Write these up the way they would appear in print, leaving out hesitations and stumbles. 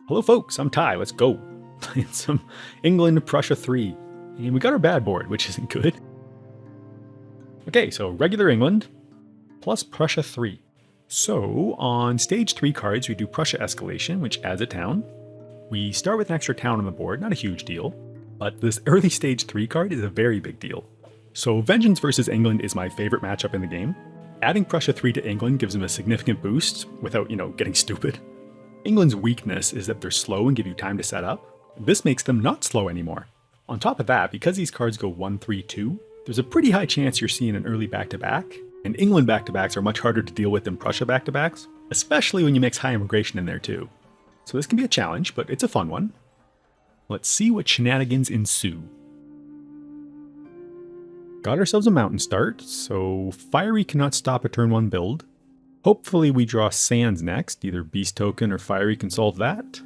Hello folks, I'm Ty, let's go. Playing some England Prussia 3. And we got our bad board, which isn't good. Okay, so regular England plus Prussia 3. So on stage 3 cards, we do Prussia escalation, which adds a town. We start with an extra town on the board, not a huge deal. But this early stage 3 card is a very big deal. So Vengeance versus England is my favorite matchup in the game. Adding Prussia 3 to England gives them a significant boost without, getting stupid. England's weakness is that they're slow and give you time to set up. This makes them not slow anymore. On top of that, because these cards go 1-3-2, there's a pretty high chance you're seeing an early back-to-back, and England back-to-backs are much harder to deal with than Prussia back-to-backs, especially when you mix high immigration in there too. So this can be a challenge, but it's a fun one. Let's see what shenanigans ensue. Got ourselves a mountain start, so Fiery cannot stop a turn 1 build. Hopefully we draw Sands next, either Beast Token or Fiery can solve that.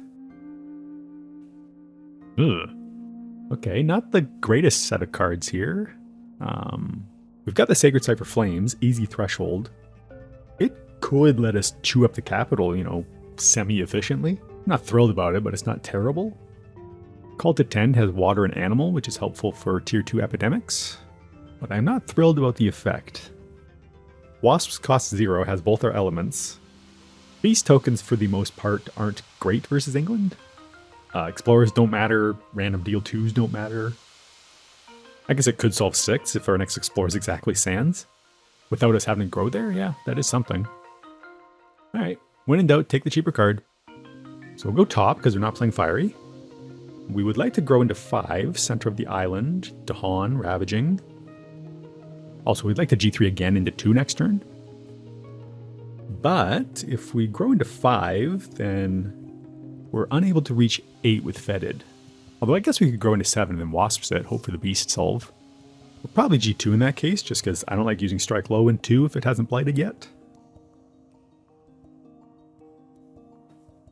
Ugh. Okay, not the greatest set of cards here. We've got the Sacred Cypher Flames, easy threshold. It could let us chew up the capital, semi-efficiently. Not thrilled about it, but it's not terrible. Call to Tend has Water and Animal, which is helpful for Tier 2 epidemics. But I'm not thrilled about the effect. Wasps cost 0, has both our elements. Beast tokens, for the most part, aren't great versus England. Explorers don't matter, random deal 2s don't matter. I guess it could solve 6 if our next Explorer is exactly Sands. Without us having to grow there, yeah, that is something. Alright, when in doubt, take the cheaper card. So we'll go top, because we're not playing Fiery. We would like to grow into 5, center of the island, Dahan, Ravaging. Also, we'd like to G3 again into 2 next turn. But if we grow into 5, then we're unable to reach 8 with Fetid. Although I guess we could grow into 7 and then Wasps it, hope for the Beast solve. We'll probably G2 in that case, just because I don't like using Strike Low in 2 if it hasn't blighted yet.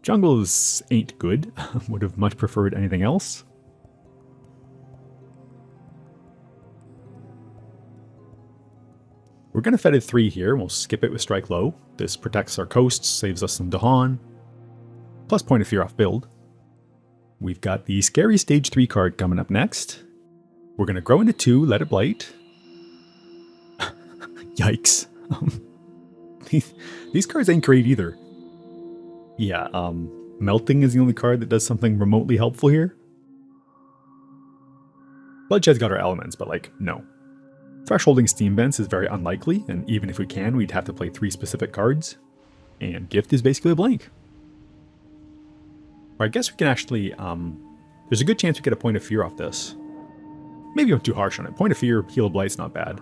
Jungles ain't good. Would have much preferred anything else. We're going to Fetid 3 here, we'll skip it with Strike Low. This protects our coasts, saves us some Dahan. Plus Point of Fear off build. We've got the Scary Stage 3 card coming up next. We're going to grow into 2, let it blight. Yikes. These cards ain't great either. Yeah, Melting is the only card that does something remotely helpful here. Bloodshed's got our elements, but no. Thresholding Steam Vents is very unlikely, and even if we can, we'd have to play 3 specific cards. And Gift is basically a blank. Or I guess we can actually, there's a good chance we get a Point of Fear off this. Maybe I'm too harsh on it. Point of Fear, Heal of Blight's not bad.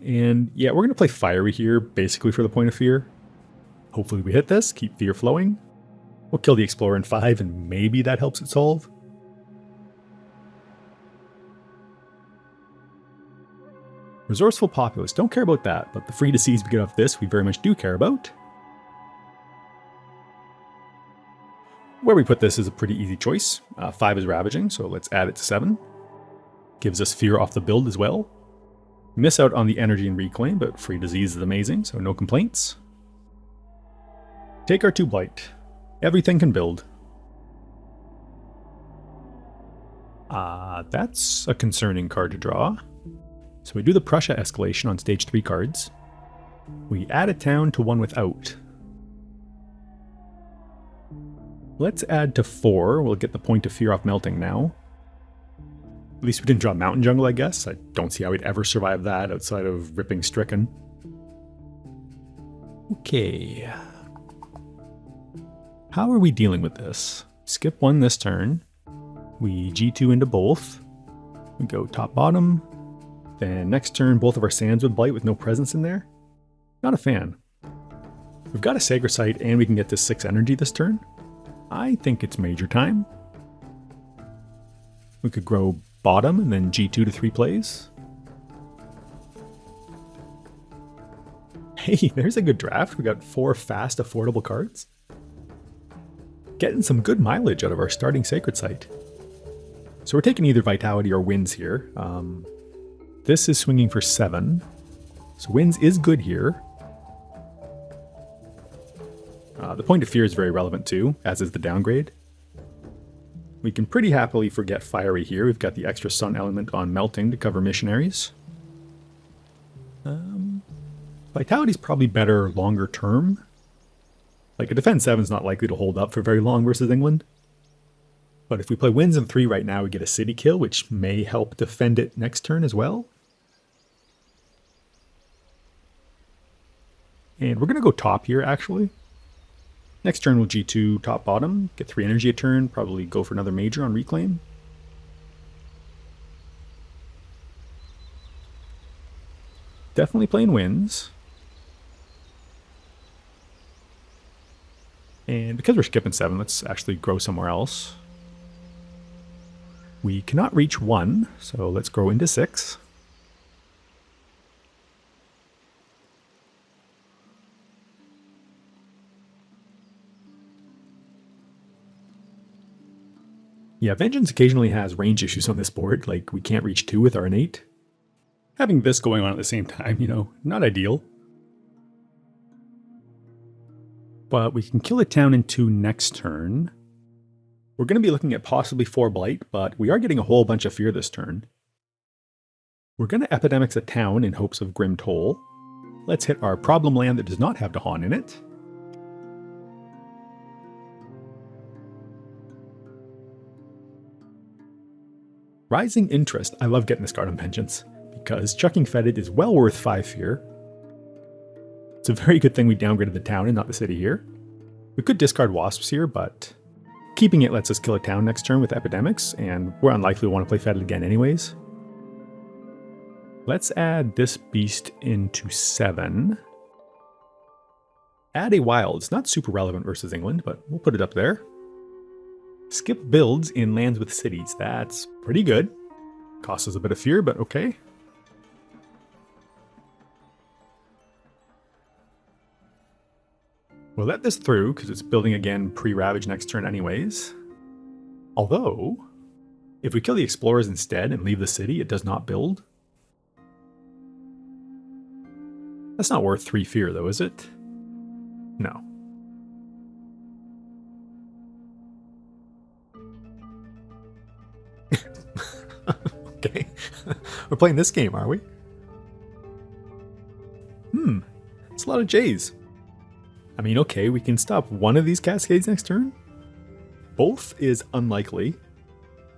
And yeah, we're going to play Fiery here, basically for the Point of Fear. Hopefully we hit this, keep Fear flowing. We'll kill the Explorer in 5, and maybe that helps it solve. Resourceful Populace, don't care about that, but the free to seize we get off this we very much do care about. Where we put this is a pretty easy choice. 5 is Ravaging, so let's add it to 7. Gives us Fear off the build as well. Miss out on the Energy and Reclaim, but free disease is amazing, so no complaints. Take our 2 Blight. Everything can build. That's a concerning card to draw. So we do the Prussia escalation on stage 3 cards. We add a town to 1 without. Let's add to 4. We'll get the Point of Fear off Melting now. At least we didn't draw Mountain Jungle, I guess. I don't see how we'd ever survive that outside of ripping Stricken. Okay. How are we dealing with this? Skip 1 this turn. We G2 into both. We go top bottom. Then next turn both of our Sands would blight with no presence in there. Not a fan. We've got a Sacred Site and we can get to 6 energy this turn. I think it's major time. We could grow bottom and then G2 to 3 plays. Hey, there's a good draft. We got 4 fast, affordable cards. Getting some good mileage out of our starting Sacred Site. So we're taking either Vitality or Wins here. This is swinging for 7. So Wins is good here. The point of fear is very relevant too, as is the downgrade. We can pretty happily forget fiery here. We've got the extra sun element on melting to cover missionaries. Vitality's probably better longer term. Like a defense 7 is not likely to hold up for very long versus England. But if we play wins in 3 right now, we get a city kill, which may help defend it next turn as well. And we're going to go top here, actually. Next turn we'll G2 top bottom, get 3 energy a turn, probably go for another major on reclaim. Definitely playing wins. And because we're skipping 7, let's actually grow somewhere else. We cannot reach 1, so let's grow into 6. Yeah, Vengeance occasionally has range issues on this board, like we can't reach 2 with our innate. Having this going on at the same time, you know, not ideal. But we can kill a town in 2 next turn. We're going to be looking at possibly 4 Blight, but we are getting a whole bunch of fear this turn. We're going to Epidemics a town in hopes of Grim Toll. Let's hit our problem land that does not have Dahan in it. Rising Interest. I love getting this card on Vengeance, because chucking Fetid is well worth 5 fear. It's a very good thing we downgraded the town and not the city here. We could discard Wasps here, but keeping it lets us kill a town next turn with Epidemics, and we're unlikely to want to play Fetid again anyways. Let's add this beast into 7. Add a wild. It's not super relevant versus England, but we'll put it up there. Skip builds in lands with cities. That's pretty good. Costs us a bit of fear, but okay. We'll let this through, because it's building again pre-Ravage next turn anyways. Although, if we kill the Explorers instead and leave the city, it does not build. That's not worth 3 fear though, is it? No. Okay. We're playing this game, are we? It's a lot of J's. I mean, okay, we can stop one of these Cascades next turn. Both is unlikely.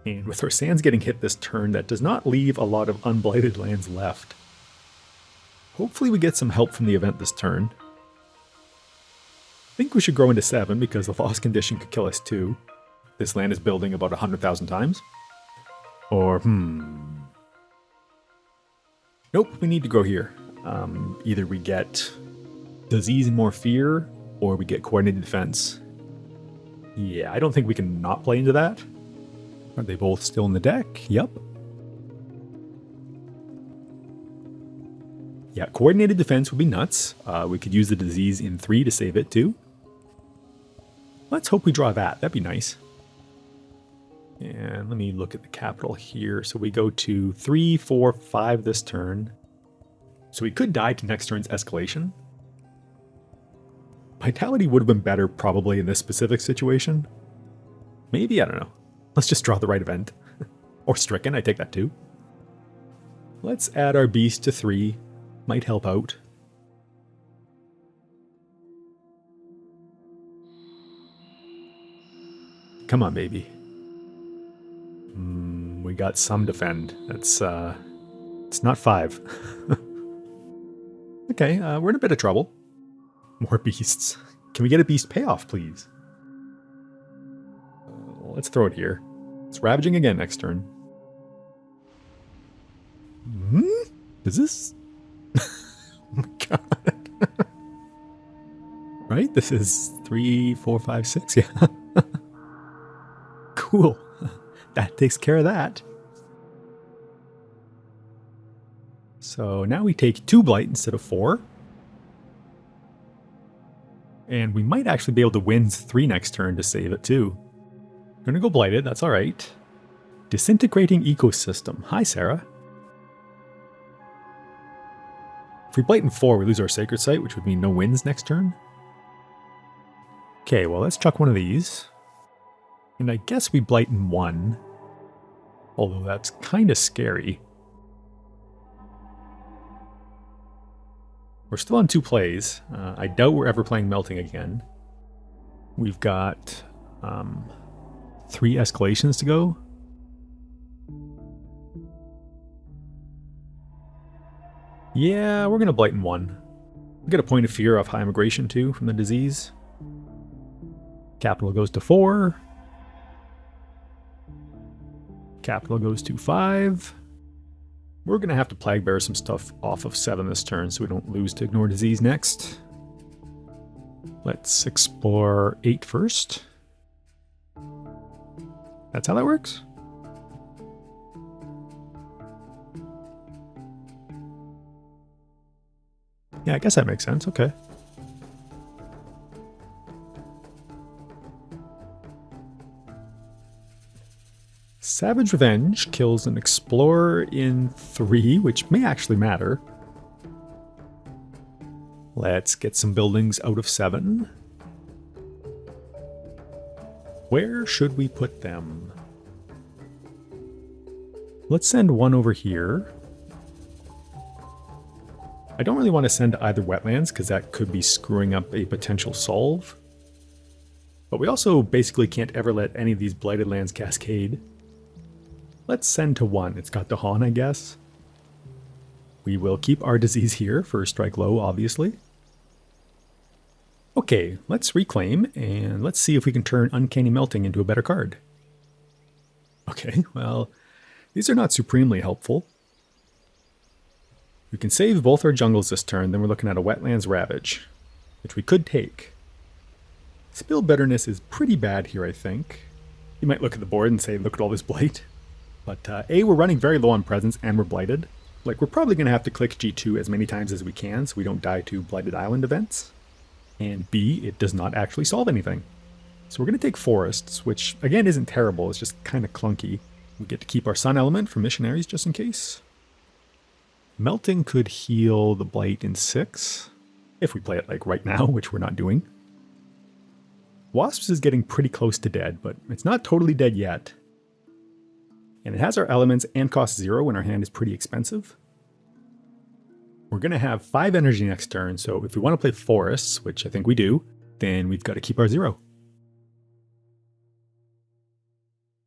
And with our Sands getting hit this turn, that does not leave a lot of unblighted lands left. Hopefully we get some help from the event this turn. I think we should grow into 7 because the Lost Condition could kill us too. This land is building about 100,000 times. Or, nope, we need to grow here. Either we get Disease and more fear, or we get Coordinated Defense. Yeah, I don't think we can not play into that. Are they both still in the deck? Yep. Yeah, Coordinated Defense would be nuts. We could use the Disease in 3 to save it too. Let's hope we draw that. That'd be nice. And let me look at the capital here. So we go to 3, 4, 5 this turn. So we could die to next turn's escalation. Vitality would have been better probably in this specific situation. Maybe, I don't know. Let's just draw the right event. Or Stricken, I take that too. Let's add our beast to 3. Might help out. Come on, baby. We got some defend. That's, it's not 5. Okay, we're in a bit of trouble. More beasts. Can we get a beast payoff, please? Let's throw it here. It's Ravaging again next turn. Is this... Oh my god. Right? This is 3, 4, 5, 6. Yeah. Cool. That takes care of that. So now we take 2 Blight instead of 4. And we might actually be able to win 3 next turn to save it too. We're going to go Blighted, that's alright. Disintegrating Ecosystem. Hi, Sarah. If we Blight in 4, we lose our Sacred Site, which would mean no wins next turn. Okay, well, let's chuck one of these. And I guess we blight in one. Although that's kind of scary. We're still on 2 plays. I doubt we're ever playing Melting again. We've got 3 escalations to go. Yeah, we're going to blight in 1. We get a point of fear off high immigration too from the disease. Capital goes to 4. Capital goes to 5. We're going to have to plague bear some stuff off of 7 this turn so we don't lose to ignore disease next. Let's explore 8 first. That's how that works? Yeah, I guess that makes sense. Okay. Savage Revenge kills an explorer in 3, which may actually matter. Let's get some buildings out of 7. Where should we put them? Let's send one over here. I don't really want to send either wetlands because that could be screwing up a potential solve. But we also basically can't ever let any of these blighted lands cascade. Let's send to 1. It's got Dahan, I guess. We will keep our disease here for strike low, obviously. Okay, let's reclaim, and let's see if we can turn Uncanny Melting into a better card. Okay, well, these are not supremely helpful. We can save both our jungles this turn, then we're looking at a Wetlands Ravage, which we could take. Spill Bitterness is pretty bad here, I think. You might look at the board and say, look at all this blight. But A, we're running very low on presence and we're blighted. Like, we're probably going to have to click G2 as many times as we can so we don't die to Blighted Island events. And B, it does not actually solve anything. So we're going to take Forests, which again isn't terrible, it's just kind of clunky. We get to keep our Sun element for missionaries just in case. Melting could heal the blight in 6, if we play it like right now, which we're not doing. Wasps is getting pretty close to dead, but it's not totally dead yet. And it has our elements and cost 0 when our hand is pretty expensive. We're going to have 5 energy next turn, so if we want to play Forests, which I think we do, then we've got to keep our 0.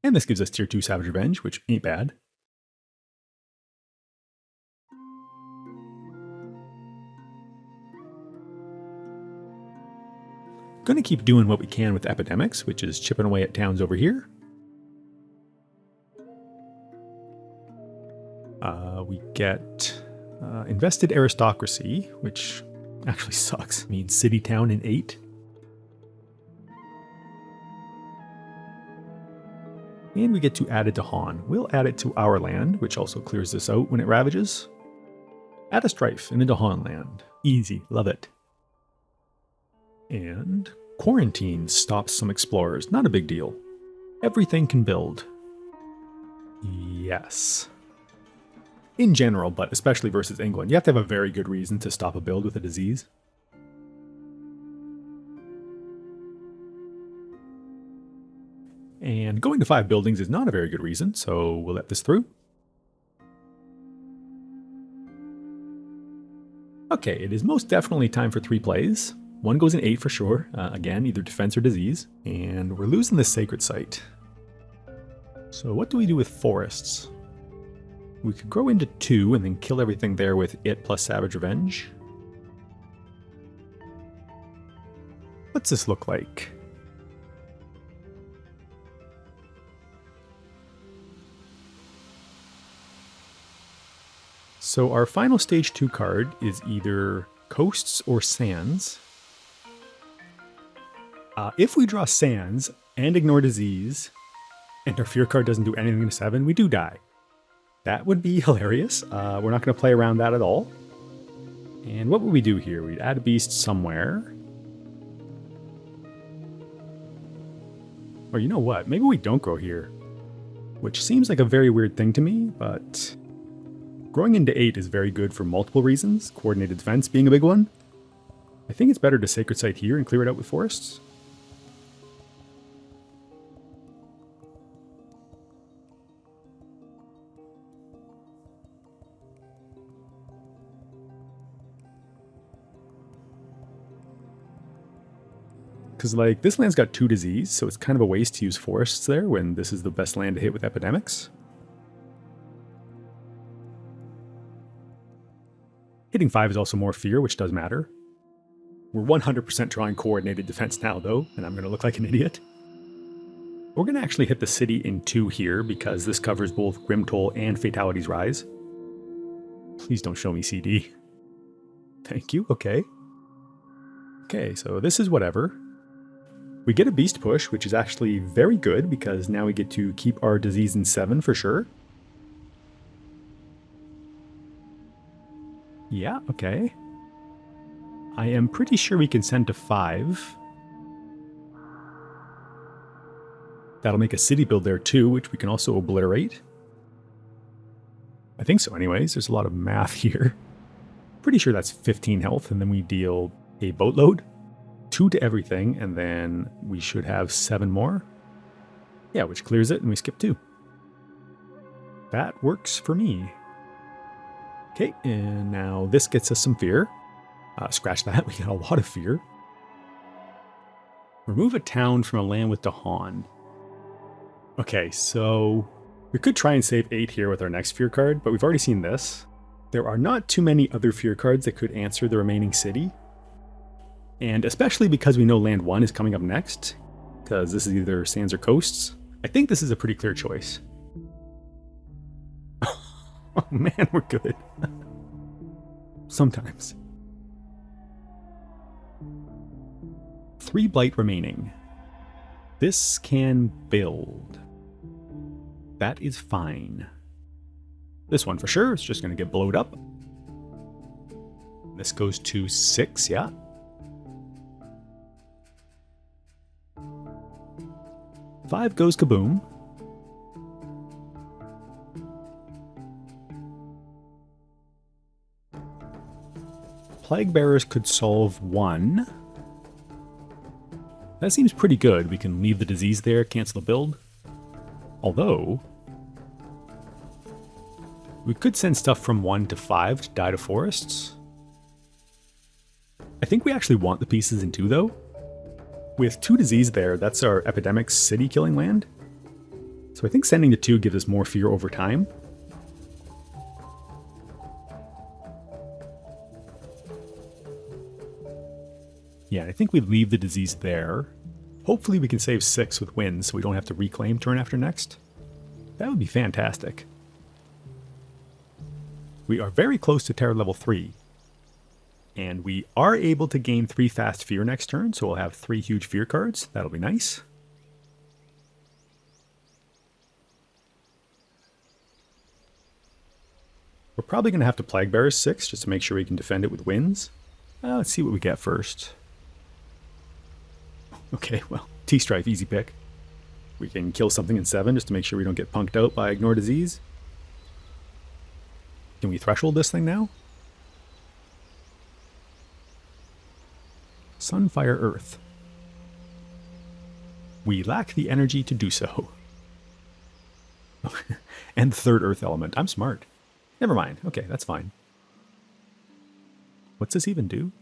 And this gives us tier 2 Savage Revenge, which ain't bad. Going to keep doing what we can with Epidemics, which is chipping away at towns over here. We get Invested Aristocracy, which actually sucks. It means City Town in 8. And we get to add it to Han. We'll add it to our land, which also clears this out when it ravages. Add a strife and into Han land. Easy, love it. And Quarantine stops some explorers. Not a big deal. Everything can build. Yes. In general, but especially versus England, you have to have a very good reason to stop a build with a disease. And going to 5 buildings is not a very good reason, so we'll let this through. Okay, it is most definitely time for 3 plays. One goes in 8 for sure, again, either defense or disease, and we're losing the Sacred Site. So what do we do with Forests? We could grow into 2 and then kill everything there with it plus Savage Revenge. What's this look like? So our final stage 2 card is either Coasts or Sands. If we draw Sands and ignore disease, and our fear card doesn't do anything to 7, we do die. That would be hilarious. We're not going to play around that at all. And what would we do here? We'd add a beast somewhere. Or you know what? Maybe we don't grow here. Which seems like a very weird thing to me, but growing into 8 is very good for multiple reasons, coordinated defense being a big one. I think it's better to Sacred Site here and clear it out with Forests. Because, like, this land's got 2 disease, so it's kind of a waste to use forests there when this is the best land to hit with epidemics. Hitting 5 is also more fear, which does matter. We're 100% drawing coordinated defense now, though, and I'm going to look like an idiot. We're going to actually hit the city in 2 here, because this covers both Grim Toll and Fatalities Rise. Please don't show me CD. Thank you, okay. Okay, so this is whatever. We get a Beast Push, which is actually very good, because now we get to keep our disease in 7 for sure. Yeah, okay. I am pretty sure we can send to 5. That'll make a city build there too, which we can also obliterate. I think so anyways, there's a lot of math here. Pretty sure that's 15 health, and then we deal a boatload. 2 to everything, and then we should have 7 more. Yeah, which clears it, and we skip 2. That works for me. Okay, and now this gets us some fear. Scratch that, we got a lot of fear. Remove a town from a land with Dahan. Okay, so we could try and save 8 here with our next fear card, but we've already seen this. There are not too many other fear cards that could answer the remaining city. And especially because we know land 1 is coming up next, because this is either sands or coasts, I think this is a pretty clear choice. Oh man, we're good. Sometimes. 3 blight remaining. This can build. That is fine. This one for sure is just going to get blowed up. This goes to 6, yeah. Five goes kaboom. Plague Bearers could solve 1. That seems pretty good. We can leave the disease there, cancel the build. Although, we could send stuff from 1 to 5 to die to forests. I think we actually want the pieces in 2 though. With 2 disease there, that's our epidemic city killing land. So I think sending to 2 gives us more fear over time. Yeah, I think we leave the disease there. Hopefully we can save 6 with wins so we don't have to reclaim turn after next. That would be fantastic. We are very close to terror level 3. And we are able to gain 3 fast fear next turn, so we'll have 3 huge fear cards. That'll be nice. We're probably going to have to Plague Bearer 6 just to make sure we can defend it with wins. Let's see what we get first. Okay, well, T-Strife, easy pick. We can kill something in 7 just to make sure we don't get punked out by Ignore Disease. Can we threshold this thing now? Sun, Fire, Earth. We lack the energy to do so. And the 3rd Earth element. I'm smart. Never mind. Okay, that's fine. What's this even do?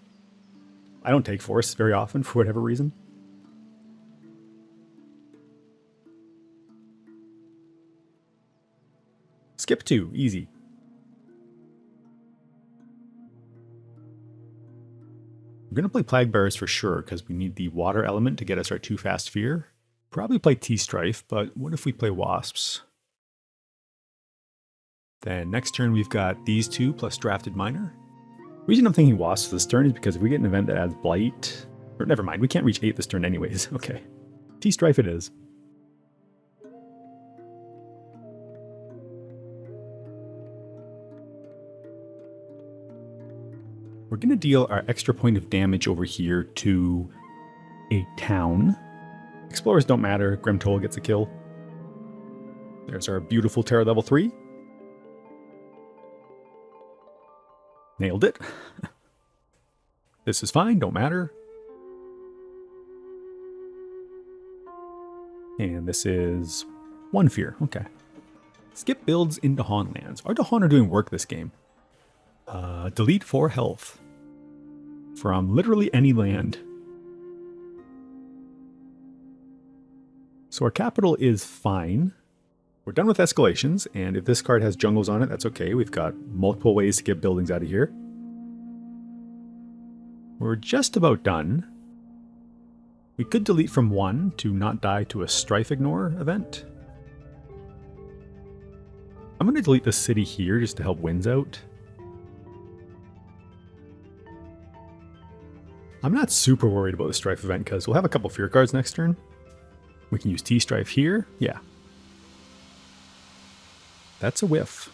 I don't take Force very often for whatever reason. Skip 2, easy. We're going to play Plague Bearers for sure, because we need the water element to get us our 2 fast fear. Probably play T-Strife, but what if we play Wasps? Then next turn we've got these 2 plus Drafted Miner. The reason I'm thinking Wasps this turn is because if we get an event that adds Blight... Or never mind, we can't reach 8 this turn anyways. Okay. T-Strife it is. We're going to deal our extra point of damage over here to a town. Explorers don't matter. Grim Toll gets a kill. There's our beautiful Terror level 3. Nailed it. This is fine. Don't matter. And this is 1 fear. Okay. Skip builds into Dahan lands. Our Dahan are doing work this game. Delete 4 health from literally any land. So our capital is fine. We're done with escalations, and if this card has jungles on it, that's okay. We've got multiple ways to get buildings out of here. We're just about done. We could delete from 1 to not die to a strife ignore event. I'm going to delete the city here just to help wins out. I'm not super worried about the strife event because we'll have a couple fear cards next turn. We can use T-Strife here. Yeah. That's a whiff.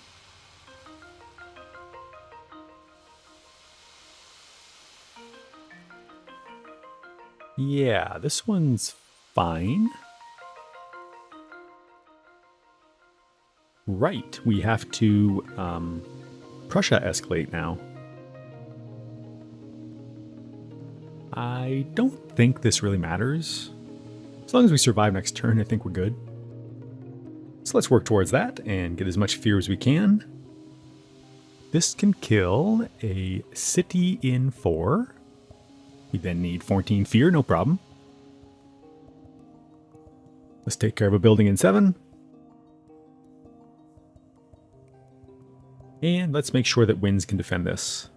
Yeah, this one's fine. Right, we have to Prussia escalate now. I don't think this really matters. As long as we survive next turn, I think we're good. So let's work towards that and get as much fear as we can. This can kill a city in 4. We then need 14 fear, no problem. Let's take care of a building in 7. And let's make sure that winds can defend this.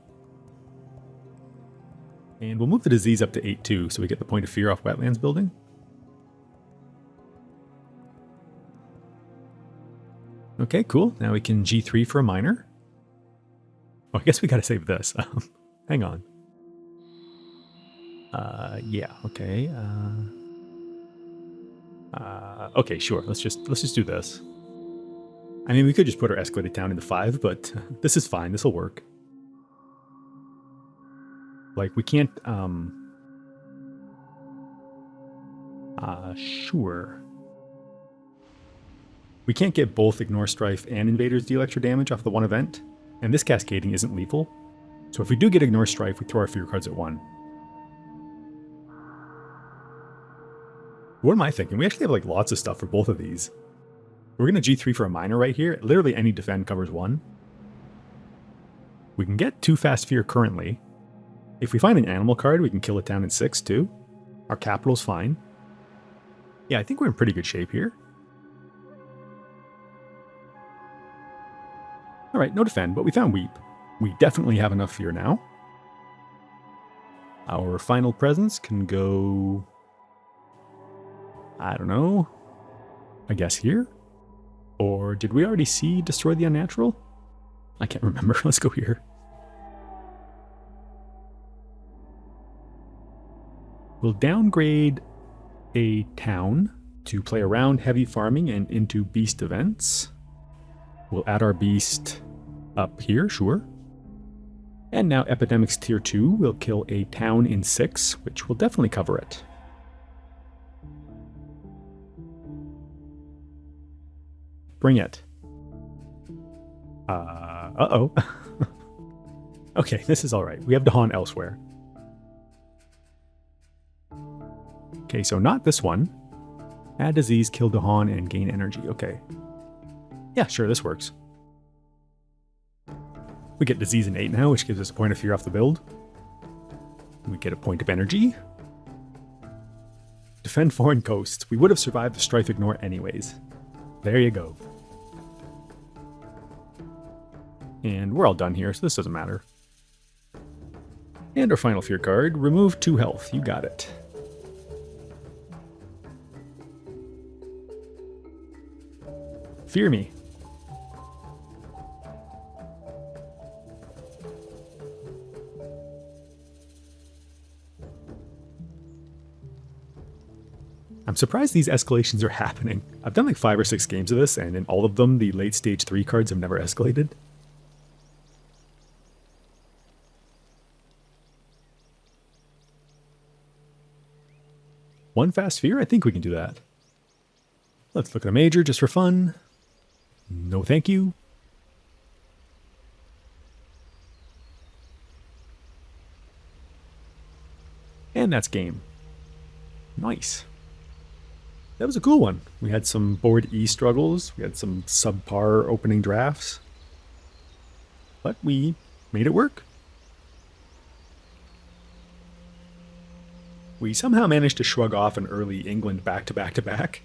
And we'll move the disease up to 8 too, so we get the point of fear off wetlands building. Okay, cool. Now we can G3 for a miner. Oh, I guess we gotta save this. Hang on. Yeah, okay. Okay, sure. Let's just do this. I mean, we could just put our escalated town into 5, but this is fine. This will work. Like, we can't, sure. We can't get both Ignore Strife and Invaders deal extra damage off the one event, and this cascading isn't lethal. So if we do get Ignore Strife, we throw our fear cards at 1. What am I thinking? We actually have like lots of stuff for both of these. We're going to G3 for a miner right here. Literally any defend covers 1. We can get 2 fast fear currently. If we find an animal card, we can kill it down in 6 too. Our capital's fine. Yeah, I think we're in pretty good shape here. Alright, no defend, but we found Weep. We definitely have enough fear now. Our final presence can go... I don't know. I guess here? Or did we already see Destroy the Unnatural? I can't remember. Let's go here. We'll downgrade a town to play around heavy farming and into beast events. We'll add our beast up here, sure. And now Epidemics Tier 2 will kill a town in 6, which will definitely cover it. Bring it. Uh-oh. Okay, this is alright. We have Dahan elsewhere. Okay, so not this one. Add disease, kill Dahan, and gain energy. Okay. Yeah, sure, this works. We get disease in 8 now, which gives us a point of fear off the build. We get a point of energy. Defend foreign coasts. We would have survived the Strife Ignore anyways. There you go. And we're all done here, so this doesn't matter. And our final fear card, remove 2 health. You got it. Fear me. I'm surprised these escalations are happening. I've done like 5 or 6 games of this, and in all of them, the late stage 3 cards have never escalated. One fast fear? I think we can do that. Let's look at a major just for fun. No thank you. And that's game. Nice. That was a cool one. We had some board E struggles. We had some subpar opening drafts. But we made it work. We somehow managed to shrug off an early England back-to-back-to-back.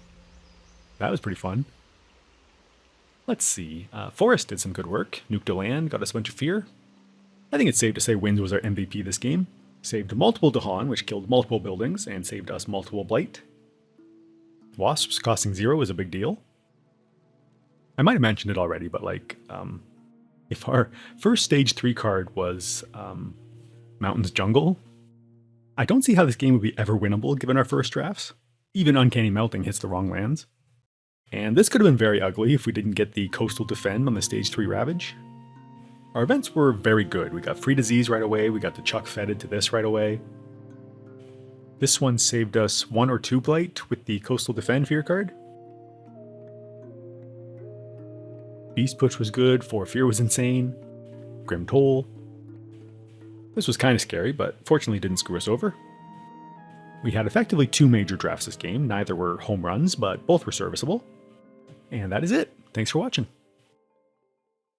That was pretty fun. Let's see. Forest did some good work. Nuked a land, got us a bunch of fear. I think it's safe to say Winds was our MVP this game. Saved multiple Dahan, which killed multiple buildings, and saved us multiple Blight. Wasps costing 0 is a big deal. I might have mentioned it already, but like, if our first stage 3 card was Mountains Jungle, I don't see how this game would be ever winnable given our first drafts. Even Uncanny Melting hits the wrong lands. And this could have been very ugly if we didn't get the Coastal Defend on the stage 3 Ravage. Our events were very good. We got Free Disease right away, we got the Chuck Fetid to this right away. This one saved us 1 or 2 Blight with the Coastal Defend Fear card. Beast Push was good, 4 Fear was insane. Grim Toll. This was kind of scary, but fortunately didn't screw us over. We had effectively 2 major drafts this game. Neither were home runs, but both were serviceable. And that is it. Thanks for watching.